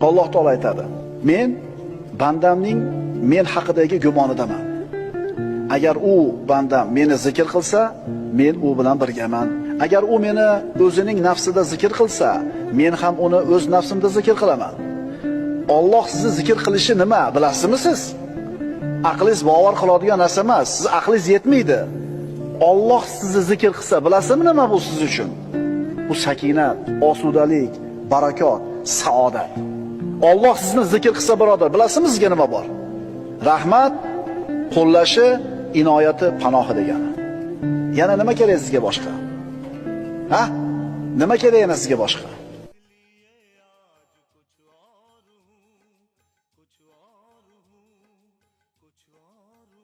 Alloh taolo aytadi: "Men bandamning men haqidagi gumonidaman. Agar u bandam meni zikr qilsa, men u bilan birgaman. Agar u meni o'zining nafsida zikr qilsa, men ham uni o'z nafsimda zikr qilaman." Alloh sizni zikr qilishi nima, bilasizmi siz? Aqlingiz bovar qiladigan narsa emas. Siz aqlingiz yetmaydi. Alloh sizni zikr qilsa, bilasizmi nima bu siz uchun? Bu sakinat, osudalik, barakot, saodat. Alloh sizni zikr qilsa, birodar, bilasizmi sizga nima bor? Rahmat, qo'llashi, inoyati, panohi degani. Yana nima kerak sizga boshqa? Ha? Nima kerak yana sizga boshqa? कुछ और हूँ